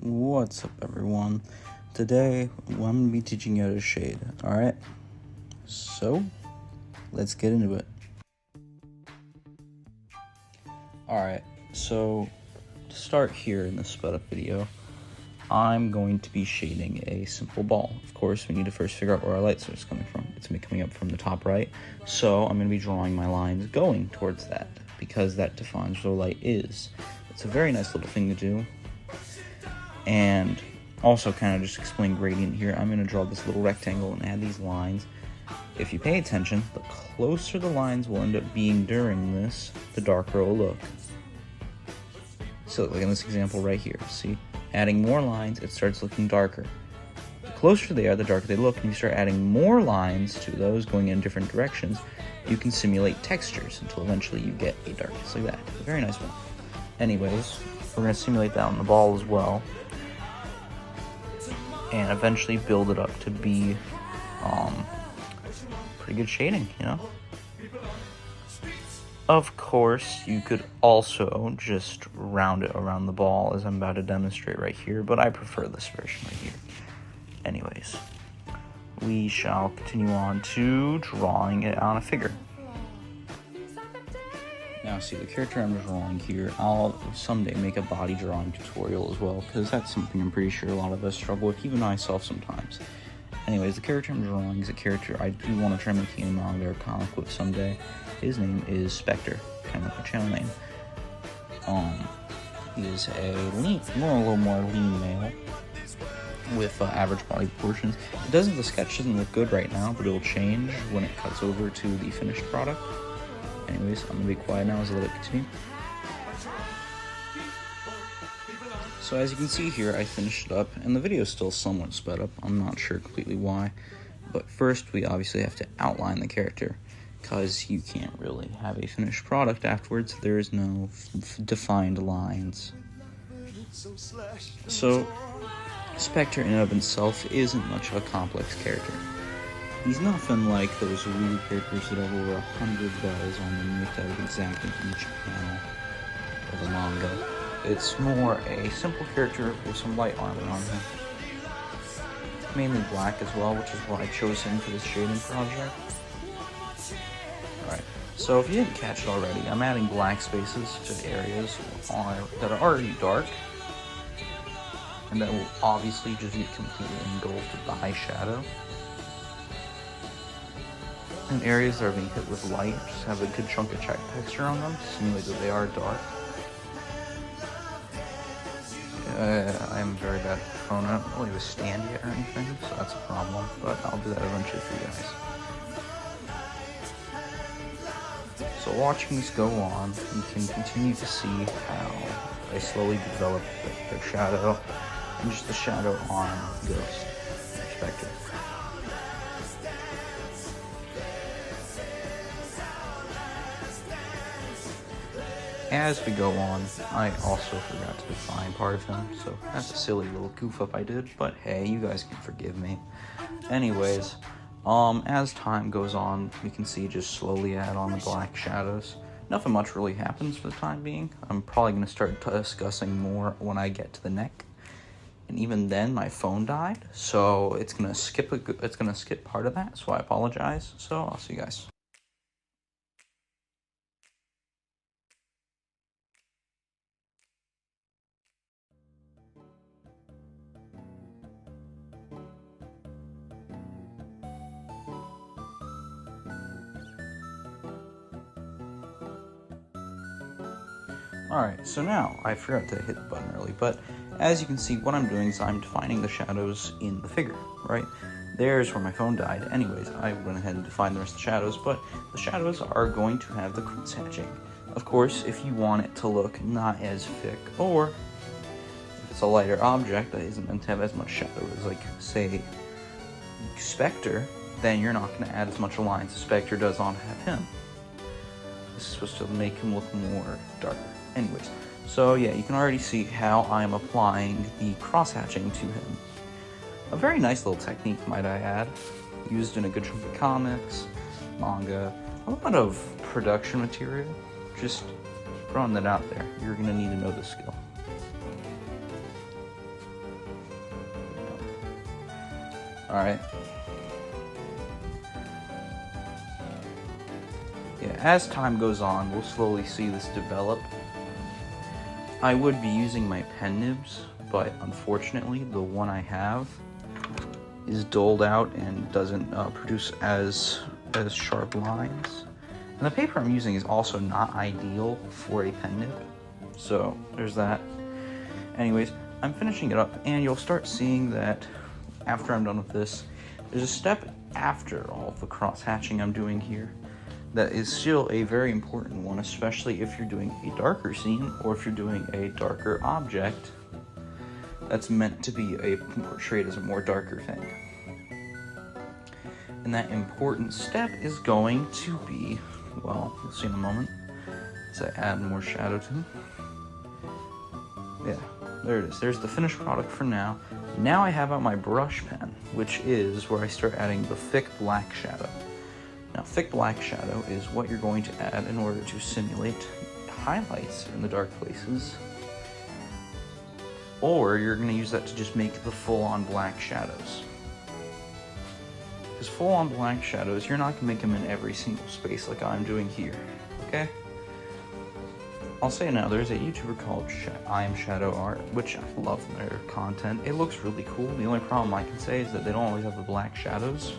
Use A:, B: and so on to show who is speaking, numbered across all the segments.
A: What's up, everyone? Today I'm going to be teaching you how to shade. Alright, so let's get into it. Alright, so to start here in this sped up video, I'm going to be shading a simple ball. Of course, we need to first figure out where our light source is coming from. It's going to be coming up from the top right, so I'm going to be drawing my lines going towards that, because that defines where the light is. It's a very nice little thing to do. And also kind of just explain gradient here. I'm going to draw this little rectangle and add these lines. If you pay attention, the closer the lines will end up being during this, the darker it will look. So like in this example right here, see? Adding more lines, it starts looking darker. The closer they are, the darker they look. And if you start adding more lines to those going in different directions, you can simulate textures until eventually you get a darkness like that. A very nice one. Anyways, we're going to simulate that on the ball as well, and eventually build it up to be pretty good shading, you know? Of course, you could also just round it around the ball, as I'm about to demonstrate right here, but I prefer this version right here. Anyways, we shall continue on to drawing it on a figure. Now see, the character I'm drawing here, I'll someday make a body drawing tutorial as well, because that's something I'm pretty sure a lot of us struggle with, even myself sometimes. Anyways, the character I'm drawing is a character I do want to try making a manga or comic with someday. His name is Spectre, kind of like a channel name. He is a little more lean male with average body proportions. The sketch doesn't look good right now, but it'll change when it cuts over to the finished product. Anyways, I'm going to be quiet now as I let it continue. So as you can see here, I finished it up, and the video is still somewhat sped up. I'm not sure completely why. But first, we obviously have to outline the character, because you can't really have a finished product afterwards. There is no defined lines. So, Spectre in and of himself isn't much of a complex character. He's nothing like those weird characters that have over 100 bells on them. You have to have exactly each panel of the manga. It's more a simple character with some light armor on him. Mainly black as well, which is why I chose him for this shading project. Alright, so if you didn't catch it already, I'm adding black spaces to areas that are already dark, and that will obviously just be completely engulfed by shadow. And areas that are being hit with light just have a good chunk of texture on them to simulate that they are dark. I am very bad at the phone. I don't really have a stand yet or anything, so that's a problem, but I'll do that eventually for you guys. So watching this go on, you can continue to see how I slowly develop their shadow, and just the shadow on Ghost perspective. As we go on, I also forgot to define part of him, so that's a silly little goof up I did, but hey, you guys can forgive me. Anyways, as time goes on, we can see just slowly add on the black shadows. Nothing much really happens for the time being. I'm probably going to start discussing more when I get to the neck. And even then, my phone died, so it's going to skip part of that, so I apologize. So I'll see you guys. Alright, so now, I forgot to hit the button early, but as you can see, what I'm doing is I'm defining the shadows in the figure, right? There's where my phone died. Anyways, I went ahead and defined the rest of the shadows, but the shadows are going to have the crosshatching. Of course, if you want it to look not as thick, or if it's a lighter object that isn't meant to have as much shadow as, like, say, Spectre, then you're not going to add as much lines as Spectre does on him. This is supposed to make him look more darker. Anyways, so yeah, you can already see how I'm applying the crosshatching to him. A very nice little technique, might I add, used in a good chunk of comics, manga, a lot of production material. Just throwing that out there. You're going to need to know this skill. Alright. Yeah, as time goes on, we'll slowly see this develop. I would be using my pen nibs, but unfortunately, the one I have is doled out and doesn't produce as sharp lines. And the paper I'm using is also not ideal for a pen nib, so there's that. Anyways, I'm finishing it up, and you'll start seeing that after I'm done with this, there's a step after all of the cross-hatching I'm doing here that is still a very important one, especially if you're doing a darker scene or if you're doing a darker object that's meant to be portrayed as a more darker thing. And that important step is going to be, well, you'll see in a moment, as I add more shadow to them. Yeah, there it is. There's the finished product for now. Now I have out my brush pen, which is where I start adding the thick black shadow. Now, thick black shadow is what you're going to add in order to simulate highlights in the dark places, or you're going to use that to just make the full-on black shadows. Because full-on black shadows, you're not going to make them in every single space like I'm doing here, okay? I'll say now, there's a YouTuber called I Am Shadow Art, which I love their content. It looks really cool. The only problem I can say is that they don't always have the black shadows.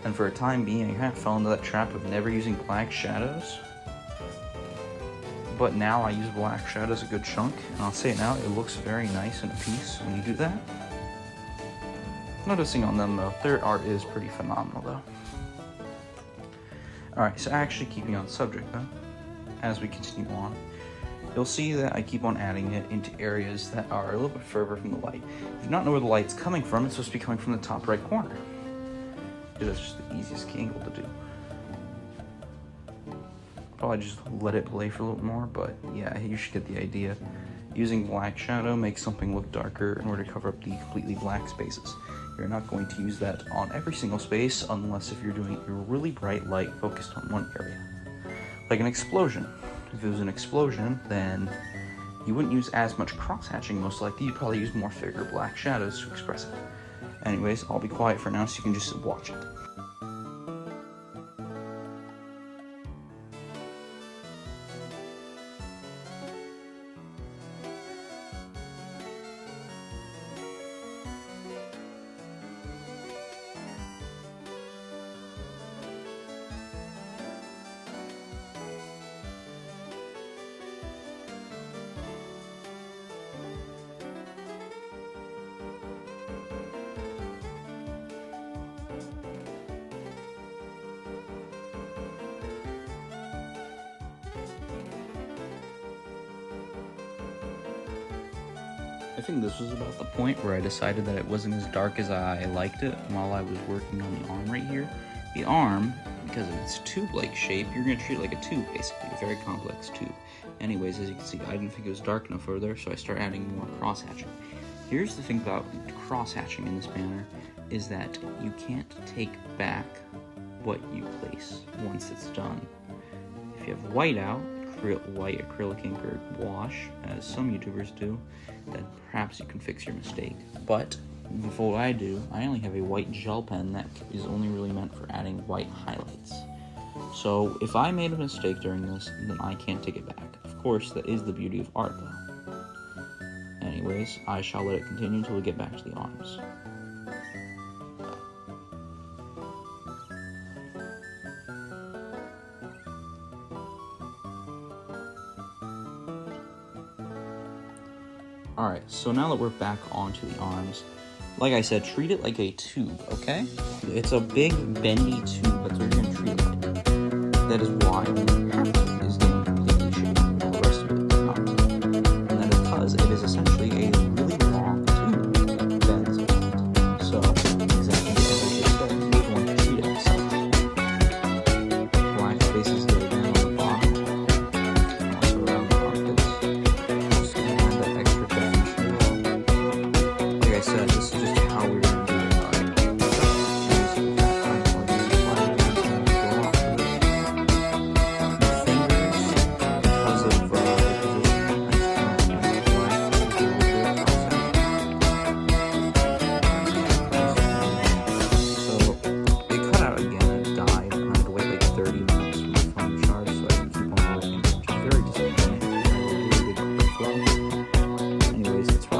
A: And for a time being, I kind of fell into that trap of never using black shadows. But now I use black shadows a good chunk, and I'll say it now, it looks very nice in a piece when you do that. Noticing on them though, their art is pretty phenomenal though. Alright, so actually keeping on subject though, as we continue on, you'll see that I keep on adding it into areas that are a little bit further from the light. If you don't know where the light's coming from, it's supposed to be coming from the top right corner. Because that's just the easiest angle to do. Probably just let it play for a little more, but yeah, you should get the idea. Using black shadow makes something look darker in order to cover up the completely black spaces. You're not going to use that on every single space unless if you're doing a really bright light focused on one area. Like an explosion. If it was an explosion, then you wouldn't use as much cross-hatching most likely, you'd probably use more thicker black shadows to express it. Anyways, I'll be quiet for now so you can just watch it. I think this was about the point where I decided that it wasn't as dark as I liked it while I was working on the arm right here. The arm, because of its tube-like shape, you're going to treat it like a tube, basically, a very complex tube. Anyways, as you can see, I didn't think it was dark enough over there, so I started adding more cross-hatching. Here's the thing about cross-hatching in this manner, is that you can't take back what you place once it's done. If you have white out, white acrylic ink or wash, as some YouTubers do, then perhaps you can fix your mistake. But for what I do, I only have a white gel pen that is only really meant for adding white highlights. So if I made a mistake during this, then I can't take it back. Of course, that is the beauty of art though. Anyways, I shall let it continue until we get back to the arms. Alright, so now that we're back onto the arms, like I said, treat it like a tube, okay? It's a big, bendy tube, that's what you're going to treat it like. That is why only half of it is getting completely shaped, and the rest of it is not. And that is because it is essentially a really long tube that bends a lot. So, exactly as I just said, you're going to treat it as such. Black spaces go down on the bottom, also around the armpits. Just going to add that extra definition. Like I said, this is just how we're going to do it.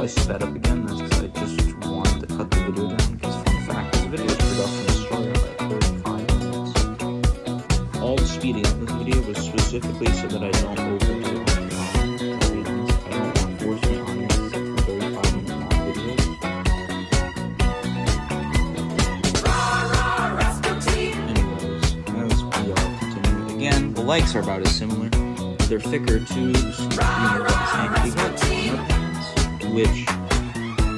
A: probably sped up again. That's because I just wanted to cut the video down. Because fun fact, this video's production started at 35 minutes. All the speeding up this video was specifically so that I don't overdo it. I'll be honest, I don't want to force my audience to 35-minute long videos. Anyways, as we are continuing again, the likes are about as similar. They're thicker tubes, we get underpants, which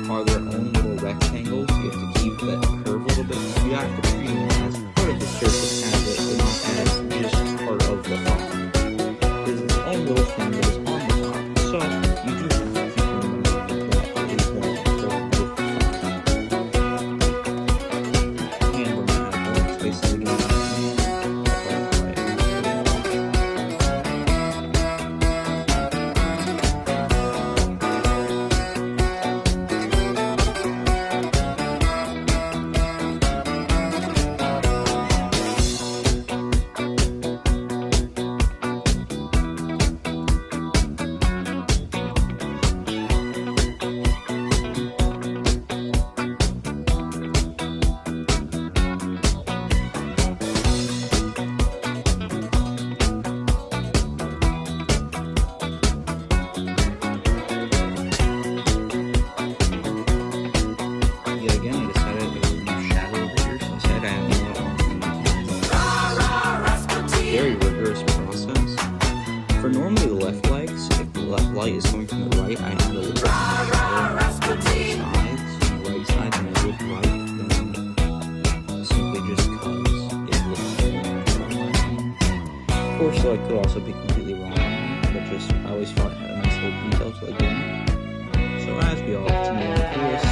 A: are their own little rectangles. You have to keep that curve a little bit. So you have to treat them as part of the surface as it, but not as just part of the top. There's its own little thing that is on the top. So you do have to keep them that it is one of the and we're going to have more spaces again. Very rigorous process. For normally the left legs, if the left light is coming from the right, I add a little bit more the right side than I would right, then simply just because it looks right. Of course, though, I could also be completely wrong on that, but just I always thought it had a nice little detail to like doing it. So as we all continue on through this,